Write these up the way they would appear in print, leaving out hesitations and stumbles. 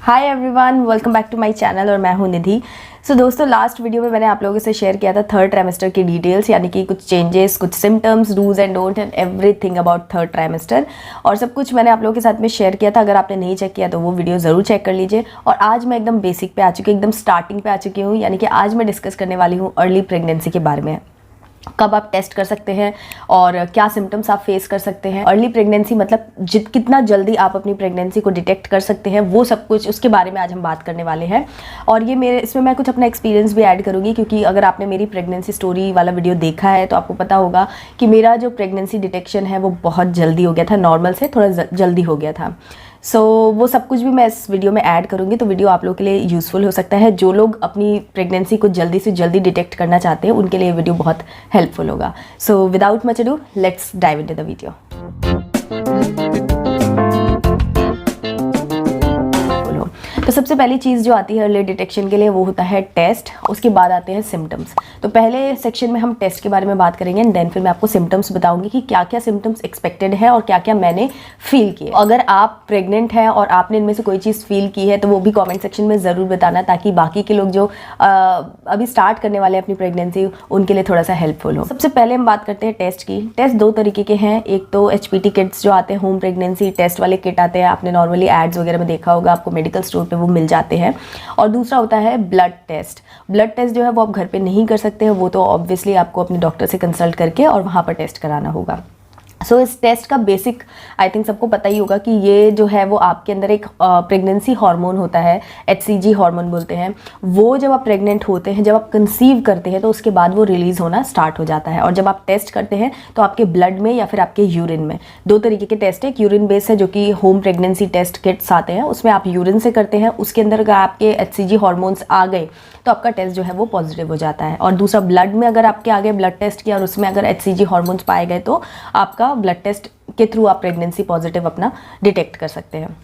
Hi everyone, welcome back to my channel और मैं हूं निधि। सो दोस्तों, लास्ट वीडियो में मैंने आप लोगों से शेयर किया था थर्ड ट्राइमेस्टर की डिटेल्स, यानी कि कुछ चेंजेस, कुछ symptoms, dos and don't and everything about third trimester, और सब कुछ मैंने आप लोगों के साथ में शेयर किया था। अगर आपने नहीं चेक किया तो वो वीडियो ज़रूर चेक कर लीजिए। और आज मैं एकदम बेसिक पे आ चुकी हूँ, एकदम स्टार्टिंग पे आ चुकी हूँ, यानी कि आज मैं डिस्कस करने वाली हूँ अर्ली प्रेगनेंसी के बारे में। कब आप टेस्ट कर सकते हैं और क्या सिम्टम्स आप फेस कर सकते हैं। अर्ली प्रेगनेंसी मतलब कितना जल्दी आप अपनी प्रेगनेंसी को डिटेक्ट कर सकते हैं, वो सब कुछ उसके बारे में आज हम बात करने वाले हैं। और ये इसमें मैं कुछ अपना एक्सपीरियंस भी ऐड करूँगी, क्योंकि अगर आपने मेरी प्रेगनेंसी स्टोरी वाला वीडियो देखा है तो आपको पता होगा कि मेरा जो प्रेगनेंसी डिटेक्शन है वो बहुत जल्दी हो गया था, नॉर्मल से थोड़ा जल्दी हो गया था। वो सब कुछ भी मैं इस वीडियो में ऐड करूँगी, तो वीडियो आप लोगों के लिए यूज़फुल हो सकता है। जो लोग अपनी प्रेगनेंसी को जल्दी से जल्दी डिटेक्ट करना चाहते हैं उनके लिए ये वीडियो बहुत हेल्पफुल होगा। So without much ado, let's dive into the video. तो सबसे पहली चीज़ जो आती है अर्ली डिटेक्शन के लिए वो होता है टेस्ट, उसके बाद आते हैं सिम्टम्स। तो पहले सेक्शन में हम टेस्ट के बारे में बात करेंगे एंड देन फिर मैं आपको सिम्टम्स बताऊंगी कि क्या क्या सिम्टम्स एक्सपेक्टेड है और क्या क्या मैंने फील किए। अगर आप प्रेग्नेंट हैं और आपने इनमें से कोई चीज़ फील की है तो वो भी कॉमेंट सेक्शन में ज़रूर बताना, ताकि बाकी के लोग जो अभी स्टार्ट करने वाले हैं अपनी प्रेगनेंसी उनके लिए थोड़ा सा हेल्पफुल हो। सबसे पहले हम बात करते हैं टेस्ट की। टेस्ट दो तरीके के हैं, एक तो HPT किट्स जो आते हैं, होम प्रेगनेंसी टेस्ट वाले किट आते हैं, आपने नॉर्मली एड्स वगैरह में देखा होगा, आपको मेडिकल स्टोर पे वो मिल जाते हैं। और दूसरा होता है ब्लड टेस्ट। ब्लड टेस्ट जो है वो आप घर पे नहीं कर सकते हैं, वो तो ऑब्वियसली आपको अपने डॉक्टर से कंसल्ट करके और वहाँ पर टेस्ट कराना होगा। इस टेस्ट का बेसिक आई थिंक सबको पता ही होगा कि ये जो है वो आपके अंदर एक प्रेगनेंसी हार्मोन होता है, HCG हार्मोन बोलते हैं। वो जब आप प्रेग्नेंट होते हैं, जब आप कंसीव करते हैं तो उसके बाद वो रिलीज़ होना स्टार्ट हो जाता है। और जब आप टेस्ट करते हैं तो आपके ब्लड में या फिर आपके यूरिन में, दो तरीके के टेस्ट है। एक यूरिन बेस है जो कि होम प्रेगनेंसी टेस्ट किट्स आते हैं, उसमें आप यूरिन से करते हैं, उसके अंदर अगर आपके HCG हार्मोन्स आ गए तो आपका टेस्ट जो है वो पॉजिटिव हो जाता है। और दूसरा ब्लड में अगर आपके आगे ब्लड टेस्ट किया और उसमें अगर HCG हार्मोन्स पाए गए तो आपका ब्लड टेस्ट के थ्रू आप प्रेगनेंसी पॉजिटिव अपना डिटेक्ट कर सकते हैं।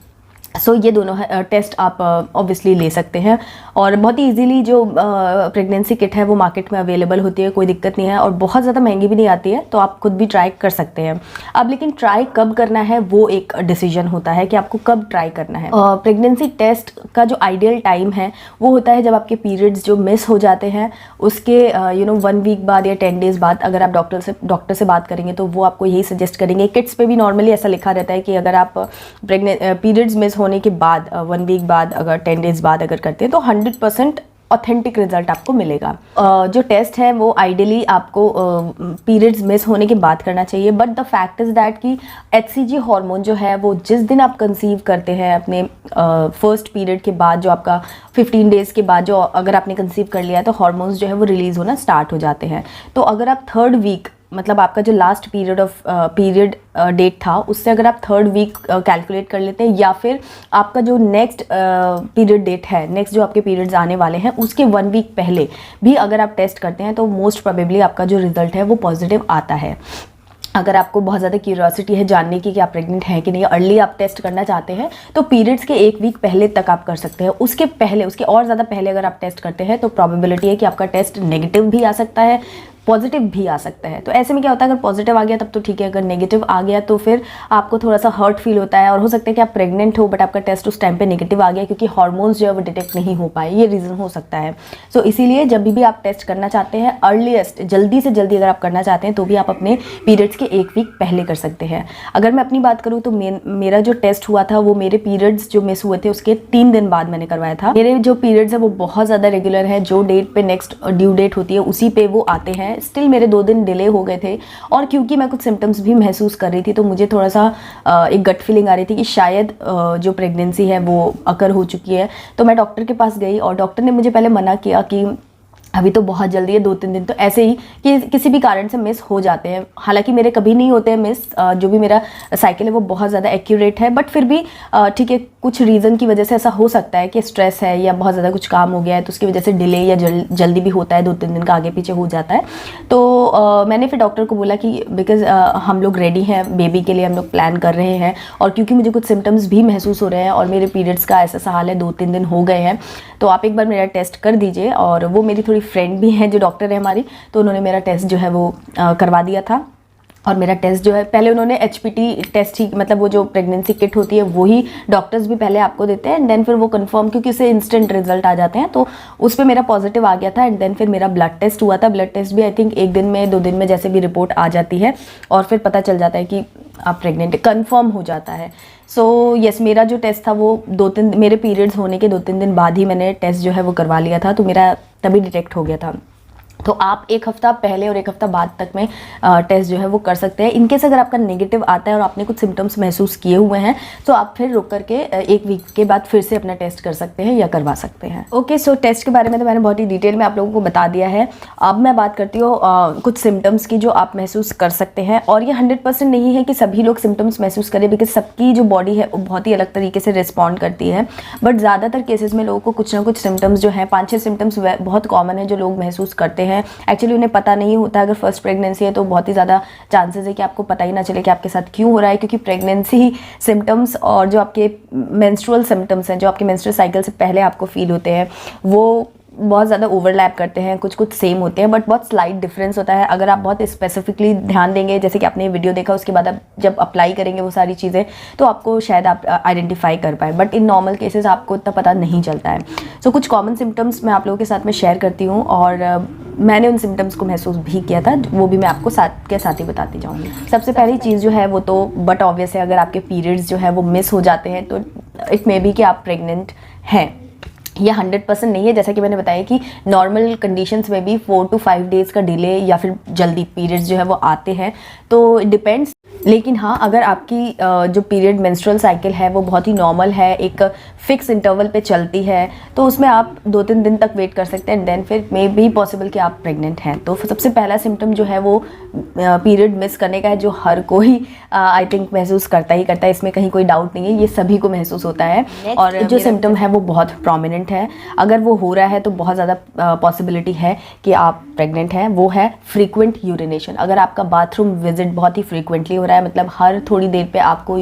ये दोनों टेस्ट आप ऑब्वियसली ले सकते हैं और बहुत ही इजीली जो प्रेगनेंसी किट है वो मार्केट में अवेलेबल होती है, कोई दिक्कत नहीं है और बहुत ज़्यादा महंगी भी नहीं आती है, तो आप खुद भी ट्राई कर सकते हैं। अब लेकिन ट्राई कब करना है वो एक डिसीजन होता है कि आपको कब ट्राई करना है। प्रेगनेंसी टेस्ट का जो आइडियल टाइम है वो होता है जब आपके पीरियड्स जो मिस हो जाते हैं उसके 1 वीक बाद या 10 डेज़ बाद। अगर आप डॉक्टर से बात करेंगे तो वो आपको यही सजेस्ट करेंगे। किट्स पे भी नॉर्मली ऐसा लिखा रहता है कि अगर आप पीरियड्स मिस होने के बाद 1 वीक बाद, अगर 10 डेज़ बाद अगर करते हैं तो 100% ऑथेंटिक रिजल्ट आपको मिलेगा। जो टेस्ट है वो आइडियली आपको पीरियड्स मिस होने के बाद करना चाहिए, but the fact is that कि HCG हार्मोन जो है वो जिस दिन आप कंसीव करते हैं अपने फर्स्ट पीरियड के बाद, जो आपका 15 डेज़ के बाद जो अगर आपने कंसीव कर लिया है तो हार्मोन्स जो है वो रिलीज़ होना स्टार्ट हो जाते हैं। तो अगर आप 3rd वीक, मतलब आपका जो लास्ट पीरियड डेट था उससे अगर आप 3rd वीक कैलकुलेट कर लेते हैं, या फिर आपका जो नेक्स्ट पीरियड डेट है, नेक्स्ट जो आपके पीरियड्स आने वाले हैं उसके 1 वीक पहले भी अगर आप टेस्ट करते हैं तो मोस्ट प्रोबेबली आपका जो रिजल्ट है वो पॉजिटिव आता है। अगर आपको बहुत ज़्यादा क्यूरियोसिटी है जानने की कि आप प्रेग्नेंट हैं कि नहीं, अर्ली आप टेस्ट करना चाहते हैं तो पीरियड्स के 1 वीक पहले तक आप कर सकते हैं। उसके पहले, उसके और ज़्यादा पहले अगर आप टेस्ट करते हैं तो प्रोबेबिलिटी है कि आपका टेस्ट नेगेटिव भी आ सकता है, पॉजिटिव भी आ सकता है। तो ऐसे में क्या होता है, अगर पॉजिटिव आ गया तब तो ठीक है, अगर नेगेटिव आ गया तो फिर आपको थोड़ा सा हर्ट फील होता है और हो सकता है कि आप प्रेग्नेंट हो बट आपका टेस्ट उस टाइम पे नेगेटिव आ गया क्योंकि हार्मोन्स जो है वो डिटेक्ट नहीं हो पाए, ये रीज़न हो सकता है। इसीलिए जब भी आप टेस्ट करना चाहते हैं, अर्लीस्ट जल्दी से जल्दी अगर आप करना चाहते हैं तो भी आप अपने पीरियड्स के 1 वीक पहले कर सकते हैं। अगर मैं अपनी बात करूँ तो मेरा जो टेस्ट हुआ था वो मेरे पीरियड्स जो मिस हुए थे उसके 3 दिन बाद मैंने करवाया था। मेरे जो पीरियड्स है वो बहुत ज़्यादा रेगुलर है, जो डेट पे नेक्स्ट ड्यू डेट होती है उसी पे वो आते हैं। स्टिल मेरे 2 दिन डिले हो गए थे और क्योंकि मैं कुछ सिम्टम्स भी महसूस कर रही थी तो मुझे थोड़ा सा एक गट फीलिंग आ रही थी कि शायद जो प्रेगनेंसी है वो अकर हो चुकी है। तो मैं डॉक्टर के पास गई और डॉक्टर ने मुझे पहले मना किया कि अभी तो बहुत जल्दी है, 2-3 दिन तो ऐसे ही कि किसी भी कारण से मिस हो जाते हैं। हालांकि मेरे कभी नहीं होते हैं मिस, जो भी मेरा साइकिल है वो बहुत ज़्यादा एक्यूरेट है, बट फिर भी ठीक है, कुछ रीज़न की वजह से ऐसा हो सकता है कि स्ट्रेस है या बहुत ज़्यादा कुछ काम हो गया है तो उसकी वजह से डिले या जल्दी भी होता है, 2-3 दिन का आगे पीछे हो जाता है। तो मैंने फिर डॉक्टर को बोला कि बिकॉज़ हम लोग रेडी हैं बेबी के लिए, हम लोग प्लान कर रहे हैं और क्योंकि मुझे कुछ सिम्टम्स भी महसूस हो रहे हैं और मेरे पीरियड्स का ऐसा हाल है, 2-3 दिन हो गए हैं, तो आप एक बार मेरा टेस्ट कर दीजिए। और वो मेरी थोड़ी फ्रेंड भी हैं जो डॉक्टर है हमारी, तो उन्होंने मेरा टेस्ट जो है वो करवा दिया था। और मेरा टेस्ट जो है, पहले उन्होंने HPT टेस्ट ही, मतलब वो जो प्रेगनेंसी किट होती है वो ही डॉक्टर्स भी पहले आपको देते हैं, एंड देन फिर वो कंफर्म, क्योंकि उससे इंस्टेंट रिजल्ट आ जाते हैं, तो उस पर मेरा पॉजिटिव आ गया था। एंड देन फिर मेरा ब्लड टेस्ट हुआ था। ब्लड टेस्ट भी आई थिंक 1 दिन में 2 दिन में जैसे भी रिपोर्ट आ जाती है, और फिर पता चल जाता है कि आप प्रेग्नेंट, कंफर्म हो जाता है। सो यस, मेरा जो टेस्ट था वो 2-3 मेरे पीरियड्स होने के 2-3 दिन बाद ही मैंने टेस्ट जो है वो करवा लिया था, तो मेरा तभी डिटेक्ट हो गया था। तो आप 1 हफ्ता पहले और 1 हफ्ता बाद तक में टेस्ट जो है वो कर सकते हैं। इनकेस अगर आपका नेगेटिव आता है और आपने कुछ सिम्टम्स महसूस किए हुए हैं, तो आप फिर रुक करके 1 वीक के बाद फिर से अपना टेस्ट कर सकते हैं या करवा सकते हैं। ओके, सो टेस्ट के बारे में तो मैंने बहुत ही डिटेल में आप लोगों को बता दिया है। अब मैं बात करती हूँ कुछ सिम्टम्स की जो आप महसूस कर सकते हैं, और ये 100% नहीं है कि सभी लोग सिम्टम्स महसूस करें, बिकॉज सबकी जो बॉडी है वो बहुत ही अलग तरीके से रिस्पॉन्ड करती है। बट ज़्यादातर केसेस में लोगों को कुछ ना कुछ सिम्टम्स जो हैं, 5-6 सिम्टम्स बहुत कॉमन है जो लोग महसूस करते हैं। एक्चुअली उन्हें पता नहीं होता। अगर फर्स्ट प्रेगनेंसी है तो बहुत ही ज़्यादा चांसेस है कि आपको पता ही ना चले कि आपके साथ क्यों हो रहा है, क्योंकि प्रेगनेंसी सिम्टम्स और जो आपके मेंस्ट्रुअल सिम्टम्स हैं, जो आपके मेंस्ट्रुअल साइकिल से पहले आपको फील होते हैं, वो बहुत ज़्यादा ओवरलैप करते हैं, कुछ कुछ सेम होते हैं, बट बहुत स्लाइट डिफरेंस होता है। अगर आप बहुत स्पेसिफिकली ध्यान देंगे, जैसे कि आपने ये वीडियो देखा, उसके बाद आप जब अप्लाई करेंगे वो सारी चीज़ें, तो आपको शायद आप आइडेंटिफाई कर पाए, बट इन नॉर्मल केसेस आपको इतना पता नहीं चलता है। सो कुछ कॉमन सिम्टम्स मैं आप लोगों के साथ में शेयर करती हूँ, और मैंने उन सिम्टम्स को महसूस भी किया था, वो भी मैं आपको साथ के साथ ही बताती जाऊँगी। सबसे पहली चीज़ जो है वो तो बट ऑब्वियस है, अगर आपके पीरियड्स जो है वो मिस हो जाते हैं तो इट मे बी कि आप प्रेग्नेंट हैं। ये 100% नहीं है, जैसा कि मैंने बताया कि नॉर्मल कंडीशंस में भी 4 to 5 डेज़ का डिले या फिर जल्दी पीरियड्स जो है वो आते हैं, तो डिपेंड्स। लेकिन हाँ, अगर आपकी जो पीरियड मेंस्ट्रुअल साइकिल है वो बहुत ही नॉर्मल है, एक फिक्स इंटरवल पे चलती है, तो उसमें आप 2-3 दिन तक वेट कर सकते हैं, देन फिर मे बी पॉसिबल कि आप प्रेग्नेंट हैं। तो सबसे पहला सिम्टम जो है वो पीरियड मिस करने का है, जो हर कोई आई थिंक महसूस करता ही करता है, इसमें कहीं कोई डाउट नहीं है, ये सभी को महसूस होता है। और जो सिम्टम है वो बहुत प्रोमिनेंट है, अगर वो हो रहा है तो बहुत ज़्यादा पॉसिबिलिटी है कि आप प्रेग्नेंट हैं। वो है फ्रीक्वेंट यूरिनेशन। अगर आपका बाथरूम विजिट बहुत ही फ्रीक्वेंटली हो रहा है, मतलब हर थोड़ी देर पे आपको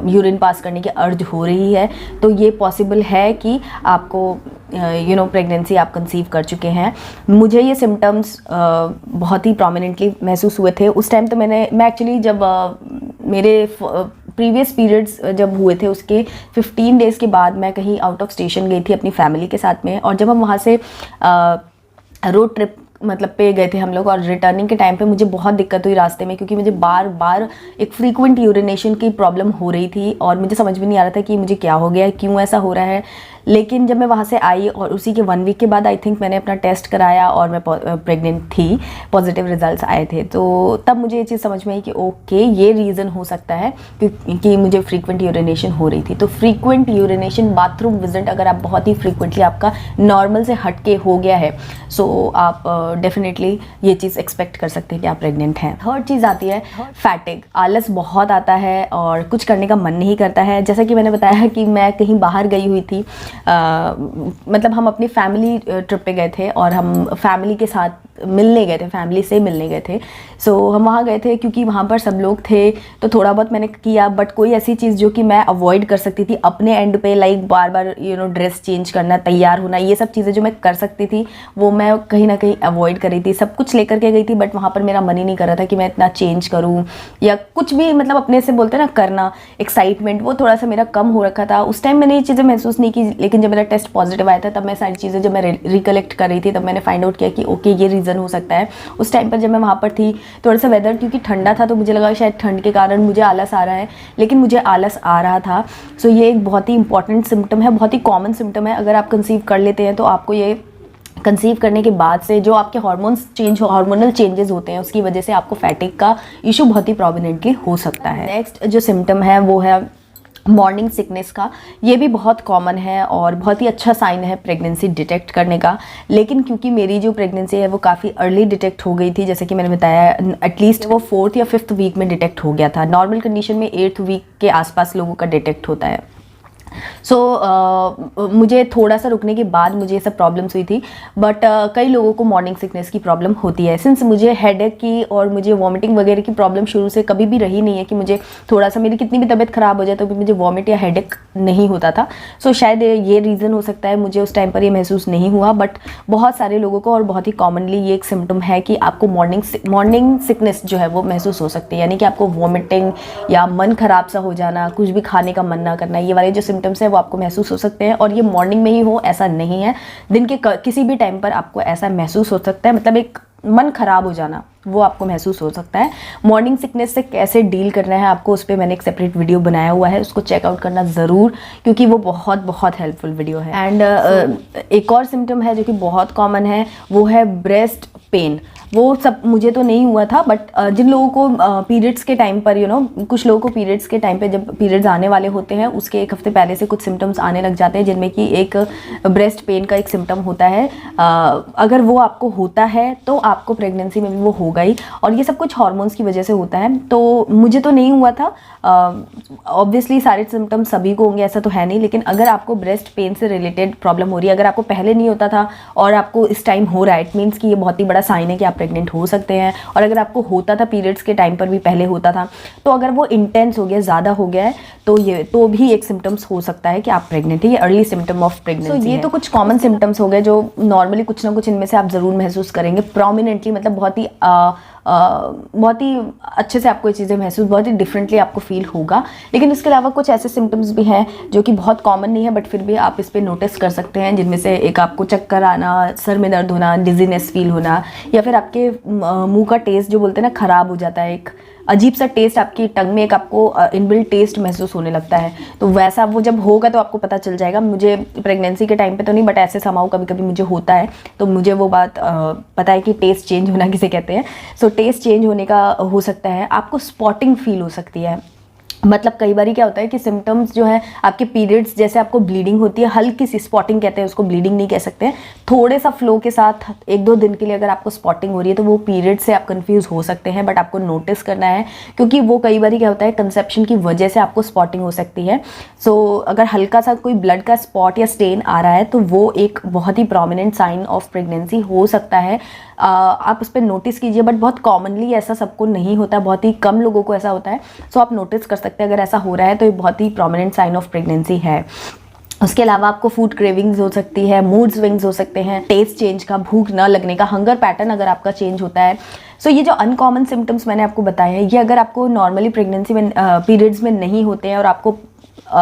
यूरिन पास करने की अर्ज हो रही है, तो ये पॉसिबल है कि आपको प्रेगनेंसी आप कंसीव कर चुके हैं। मुझे ये सिम्टम्स बहुत ही प्रोमिनेंटली महसूस हुए थे उस टाइम। तो मैं एक्चुअली जब मेरे प्रीवियस पीरियड्स जब हुए थे उसके 15 डेज़ के बाद मैं कहीं आउट ऑफ स्टेशन गई थी अपनी फैमिली के साथ में, और जब हम वहाँ से रोड ट्रिप मतलब पे गए थे हम लोग, और रिटर्निंग के टाइम पे मुझे बहुत दिक्कत हुई रास्ते में, क्योंकि मुझे बार बार एक फ्रीक्वेंट यूरिनेशन की प्रॉब्लम हो रही थी, और मुझे समझ में नहीं आ रहा था कि मुझे क्या हो गया है, क्यों ऐसा हो रहा है। लेकिन जब मैं वहाँ से आई और उसी के 1 वीक के बाद आई थिंक मैंने अपना टेस्ट कराया और मैं प्रेग्नेंट थी, पॉजिटिव रिजल्ट्स आए थे, तो तब मुझे ये चीज़ समझ में आई कि ओके, ये रीज़न हो सकता है कि मुझे फ्रीक्वेंट यूरिनेशन हो रही थी। तो फ्रीक्वेंट यूरिनेशन, बाथरूम विजिट अगर आप बहुत ही फ्रीक्वेंटली आपका नॉर्मल से हट के हो गया है, सो आप डेफिनेटली ये चीज़ एक्सपेक्ट कर सकते हैं कि आप प्रेग्नेंट हैं। थर्ड चीज़ आती है फैटिग। आलस बहुत आता है और कुछ करने का मन नहीं करता है। जैसा कि मैंने बताया कि मैं कहीं बाहर गई हुई थी, मतलब हम अपनी फैमिली ट्रिप पे गए थे और हम फैमिली के साथ मिलने गए थे, फैमिली से मिलने गए थे। सो हम वहाँ गए थे क्योंकि वहाँ पर सब लोग थे, तो थोड़ा बहुत मैंने किया, बट कोई ऐसी चीज़ जो कि मैं अवॉइड कर सकती थी अपने एंड पे, लाइक बार बार ड्रेस चेंज करना, तैयार होना, ये सब चीज़ें जो मैं कर सकती थी वो मैं कहीं ना कहीं अवॉइड कर रही थी। सब कुछ लेकर के गई थी, बट वहाँ पर मेरा मन ही नहीं कर रहा था कि मैं इतना चेंज करूँ या कुछ भी, मतलब अपने से बोलते हैं ना करना, एक्साइटमेंट, वो थोड़ा सा मेरा कम हो रखा था। उस टाइम मैंने ये चीज़ें महसूस नहीं की, लेकिन जब मेरा टेस्ट पॉजिटिव आया था तब मैं सारी चीज़ें जब मैं रिकलेक्ट कर रही थी तब मैंने फाइंड आउट किया कि ओके, ये रीज़न हो सकता है। उस टाइम पर जब मैं वहाँ पर थी, थोड़ा सा वेदर क्योंकि ठंडा था, तो मुझे लगा शायद ठंड के कारण मुझे आलस आ रहा है, लेकिन मुझे आलस आ रहा था। सो ये एक बहुत ही इंपॉर्टेंट सिम्टम है, बहुत ही कॉमन सिम्टम है। अगर आप कंसीव कर लेते हैं तो आपको ये कंसीव करने के बाद से जो आपके हार्मोनल चेंजेस होते हैं उसकी वजह से आपको फैटिग का इशू बहुत ही प्रोमिनेंटली हो सकता है। नेक्स्ट जो सिम्टम है वो है मॉर्निंग सिकनेस का। ये भी बहुत कॉमन है और बहुत ही अच्छा साइन है प्रेगनेंसी डिटेक्ट करने का। लेकिन क्योंकि मेरी जो प्रेगनेंसी है वो काफ़ी अर्ली डिटेक्ट हो गई थी, जैसे कि मैंने बताया, एटलीस्ट वो 4th या 5th वीक में डिटेक्ट हो गया था। नॉर्मल कंडीशन में 8th वीक के आसपास लोगों का डिटेक्ट होता है। मुझे थोड़ा सा रुकने के बाद मुझे ये सब प्रॉब्लम्स हुई थी, बट कई लोगों को मॉर्निंग सिकनेस की प्रॉब्लम होती है। सिंस मुझे हेडेक की और मुझे वॉमिटिंग वगैरह की प्रॉब्लम शुरू से कभी भी रही नहीं है कि मुझे थोड़ा सा, मेरी कितनी भी तबीयत ख़राब हो जाए तो भी मुझे वॉमिट या हेडेक नहीं होता था। शायद ये रीज़न हो सकता है, मुझे उस टाइम पर ये महसूस नहीं हुआ, बट बहुत सारे लोगों को और बहुत ही कॉमनली ये एक सिम्टम है कि आपको मॉर्निंग सिकनेस जो है वो महसूस हो सकती है, यानी कि आपको वॉमिटिंग या मन ख़राब सा हो जाना, कुछ भी खाने का मन ना करना, ये वाले जो सिम्टम्स है वो आपको महसूस हो सकते हैं। और ये मॉर्निंग में ही हो ऐसा नहीं है, दिन के किसी भी टाइम पर आपको ऐसा महसूस हो सकता है, मतलब एक मन खराब हो जाना वो आपको महसूस हो सकता है। मॉर्निंग सिकनेस से कैसे डील करना है आपको, उस पर मैंने एक सेपरेट वीडियो बनाया हुआ है, उसको चेकआउट करना ज़रूर, क्योंकि वो बहुत बहुत हेल्पफुल वीडियो है। एंड एक और सिम्टम है जो कि बहुत कॉमन है, वो है ब्रेस्ट पेन। वो सब मुझे तो नहीं हुआ था, बट जिन लोगों को पीरियड्स के टाइम पर कुछ लोगों को पीरियड्स के टाइम पे जब पीरियड्स आने वाले होते हैं उसके एक हफ्ते पहले से कुछ सिम्टम्स आने लग जाते हैं, जिनमें कि एक ब्रेस्ट पेन का एक सिम्टम होता है। अगर वो आपको होता है तो आपको प्रेगनेंसी में भी वो होगा ही, और ये सब कुछ हार्मोन्स की वजह से होता है। तो मुझे तो नहीं हुआ था, ऑब्वियसली सारे सिम्टम्स सभी को होंगे ऐसा तो है नहीं, लेकिन अगर आपको ब्रेस्ट पेन से रिलेटेड प्रॉब्लम हो रही है, अगर आपको पहले नहीं होता था और आपको इस टाइम हो रहा है, इट मीन्स कि ये बहुत ही बड़ा साइन है कि आप प्रेग्नेंट हो सकते हैं। और अगर आपको होता था पीरियड्स के टाइम पर भी पहले होता था, तो अगर वो इंटेंस हो गया, ज़्यादा हो गया है, तो भी एक सिम्टम्स हो सकता है कि आप प्रेग्नेंट है, ये अर्ली सिम्टम ऑफ प्रेगनेंसी। ये तो कुछ कॉमन सिम्टम्स हो गए जो नॉर्मली कुछ ना कुछ इनमें से आप ज़रूर महसूस करेंगे प्रोमिनेंटली, मतलब बहुत ही अच्छे से आपको ये चीज़ें महसूस, बहुत ही डिफरेंटली आपको फील होगा। लेकिन इसके अलावा कुछ ऐसे सिम्टम्स भी हैं जो कि बहुत कॉमन नहीं है, बट फिर भी आप इस पर नोटिस कर सकते हैं, जिनमें से एक आपको चक्कर आना, सर में दर्द होना, डिजीनेस फील होना, या फिर आपके मुंह का टेस्ट जो बोलते हैं ना ख़राब हो जाता है, एक अजीब सा टेस्ट आपकी टंग में, एक आपको इनबिल्ट टेस्ट महसूस होने लगता है। तो वैसा वो जब होगा तो आपको पता चल जाएगा। मुझे प्रेगनेंसी के टाइम पे तो नहीं, बट ऐसे समाओ कभी कभी मुझे होता है, तो मुझे वो बात पता है कि टेस्ट चेंज होना किसे कहते हैं। टेस्ट चेंज होने का हो सकता है। आपको स्पॉटिंग फील हो सकती है, मतलब कई बार क्या होता है कि सिम्टम्स जो है आपके पीरियड्स, जैसे आपको ब्लीडिंग होती है, हल्की सी स्पॉटिंग कहते हैं उसको, ब्लीडिंग नहीं कह सकते हैं, थोड़े सा फ्लो के साथ 1-2 दिन के लिए अगर आपको स्पॉटिंग हो रही है तो वो पीरियड से आप कंफ्यूज हो सकते हैं, बट आपको नोटिस करना है, क्योंकि वो कई बार क्या होता है कंसेप्शन की वजह से आपको स्पॉटिंग हो सकती है। अगर हल्का सा कोई ब्लड का स्पॉट या स्टेन आ रहा है तो वो एक बहुत ही प्रोमिनेंट साइन ऑफ प्रेगनेंसी हो सकता है। आप उस पर नोटिस कीजिए, बट बहुत कॉमनली ऐसा सबको नहीं होता, बहुत ही कम लोगों को ऐसा होता है। आप नोटिस कर सकते हैं, अगर ऐसा हो रहा है तो ये बहुत ही प्रोमिनेंट साइन ऑफ प्रेगनेंसी है। उसके अलावा आपको फूड क्रेविंग्स हो सकती है, मूड स्विंग्स हो सकते हैं, टेस्ट चेंज का, भूख न लगने का, हंगर पैटर्न अगर आपका चेंज होता है। ये जो अनकॉमन सिम्टम्स मैंने आपको बताए हैं, ये अगर आपको नॉर्मली प्रेगनेंसी में पीरियड्स में नहीं होते हैं और आपको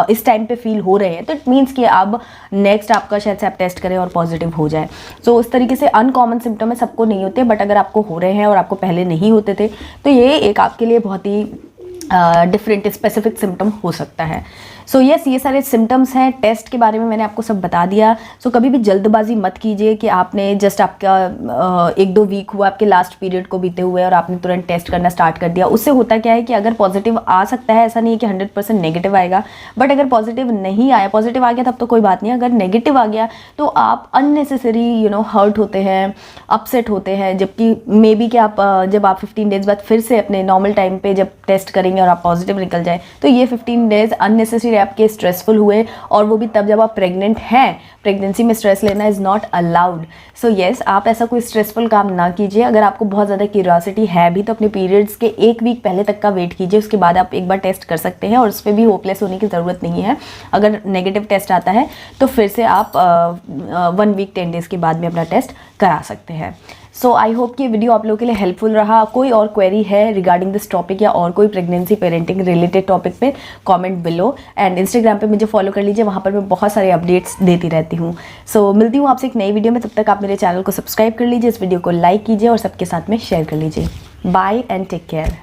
इस टाइम पे फील हो रहे हैं, तो इट मीन्स कि अब नेक्स्ट आपका शायद से आप टेस्ट करें और पॉजिटिव हो जाए। उस तरीके से अनकॉमन सिम्टम है, सबको नहीं होते, बट अगर आपको हो रहे हैं और आपको पहले नहीं होते थे तो ये एक आपके लिए बहुत ही डिफरेंट स्पेसिफिक सिम्टम हो सकता है। यस, ये सारे सिम्टम्स हैं। टेस्ट के बारे में मैंने आपको सब बता दिया। कभी भी जल्दबाजी मत कीजिए कि आपने जस्ट आपका 1-2 वीक हुआ आपके लास्ट पीरियड को बीते हुए और आपने तुरंत टेस्ट करना स्टार्ट कर दिया। उससे होता क्या है कि अगर पॉजिटिव आ सकता है, ऐसा नहीं है कि 100% नेगेटिव आएगा, बट अगर पॉजिटिव नहीं आया, पॉजिटिव आ गया तब तो कोई बात नहीं, अगर नेगेटिव आ गया तो आप अननेसेसरी हर्ट होते हैं, अपसेट होते हैं, जबकि मे बी कि आप जब आप 15 डेज बाद फिर से अपने नॉर्मल टाइम पे जब टेस्ट करेंगे और आप पॉजिटिव निकल जाए, तो ये 15 डेज अननेसेसरी आपके स्ट्रेसफुल हुए, और वो भी तब जब आप प्रेग्नेंट हैं। प्रेगनेंसी में स्ट्रेस लेना इज़ नॉट अलाउड। यस, आप ऐसा कोई स्ट्रेसफुल काम ना कीजिए। अगर आपको बहुत ज़्यादा क्यूरियोसिटी है भी तो अपने पीरियड्स के 1 वीक पहले तक का वेट कीजिए, उसके बाद आप एक बार टेस्ट कर सकते हैं, और उस पर भी होपलेस होने की ज़रूरत नहीं है। अगर नेगेटिव टेस्ट आता है तो फिर से आप 1 वीक 10 डेज़ के बाद में अपना टेस्ट करा सकते हैं। आई होप कि ये वीडियो आप लोगों के लिए हेल्पफुल रहा। कोई और क्वेरी है रिगार्डिंग दिस टॉपिक या और कोई प्रेगनेंसी पेरेंटिंग रिलेटेड टॉपिक पे कमेंट बिलो, एंड इंस्टाग्राम पे मुझे फॉलो कर लीजिए, वहाँ पर मैं बहुत सारे अपडेट्स देती रहती हूँ। मिलती हूँ आपसे एक नई वीडियो में, तब तक आप मेरे चैनल को सब्सक्राइब कर लीजिए, इस वीडियो को लाइक कीजिए और सबके साथ में शेयर कर लीजिए। Bye and take care.